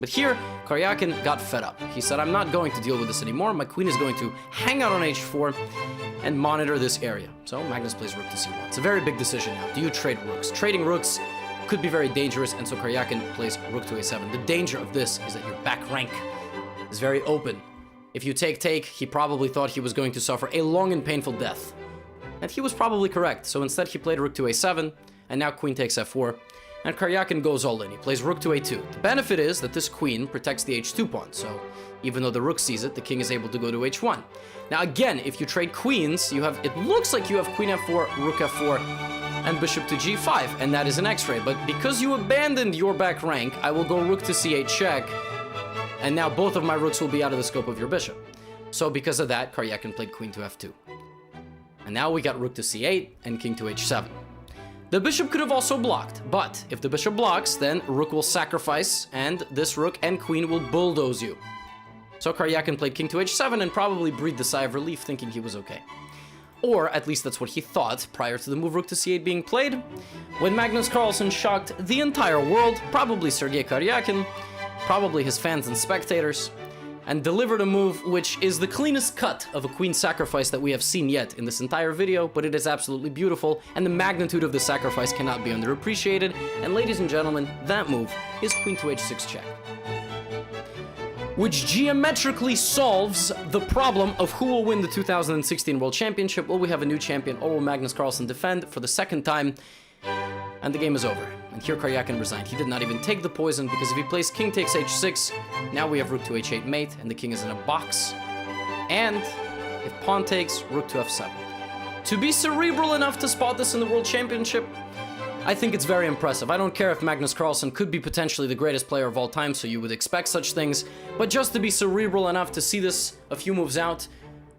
But here, Karyakin got fed up. He said, I'm not going to deal with this anymore. My queen is going to hang out on h4 and monitor this area. So Magnus plays rook to c1. It's a very big decision now. Do you trade rooks? Trading rooks could be very dangerous, and so Karyakin plays rook to a7. The danger of this is that your back rank is very open. If you take, he probably thought he was going to suffer a long and painful death. And he was probably correct. So instead he played rook to a7, and now queen takes f4. And Karyakin goes all in. He plays rook to a2. The benefit is that this queen protects the h2 pawn, so even though the rook sees it, the king is able to go to h1. Now again, if you trade queens, you have, it looks like you have queen f4, rook f4, and bishop to g5, and that is an x-ray. But because you abandoned your back rank, I will go rook to c8 check, and now both of my rooks will be out of the scope of your bishop. So because of that, Karyakin played queen to f2. And now we got rook to c8 and king to h7. The bishop could have also blocked, but if the bishop blocks, then rook will sacrifice, and this rook and queen will bulldoze you. So Karyakin played king to h7 and probably breathed a sigh of relief, thinking he was okay. Or at least that's what he thought prior to the move rook to c8 being played, when Magnus Carlsen shocked the entire world, probably Sergei Karyakin, probably his fans and spectators, and delivered a move which is the cleanest cut of a queen sacrifice that we have seen yet in this entire video, but it is absolutely beautiful, and the magnitude of the sacrifice cannot be underappreciated. And ladies and gentlemen, that move is queen to h6 check, which geometrically solves the problem of who will win the 2016 World Championship. Will we have a new champion, or will Magnus Carlsen defend for the second time? And the game is over. And here Karyakin resigned. He did not even take the poison, because if he plays king takes h6, now we have rook to h8 mate, and the king is in a box. And if pawn takes, rook to f7. To be cerebral enough to spot this in the World Championship, I think it's very impressive. I don't care if Magnus Carlsen could be potentially the greatest player of all time, so you would expect such things, but just to be cerebral enough to see this a few moves out,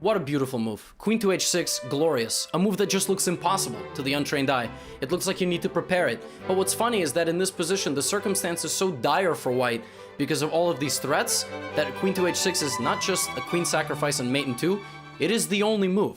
what a beautiful move. Queen to h6, glorious. A move that just looks impossible to the untrained eye. It looks like you need to prepare it. But what's funny is that in this position, the circumstance is so dire for white because of all of these threats that queen to h6 is not just a queen sacrifice and mate in 2, it is the only move.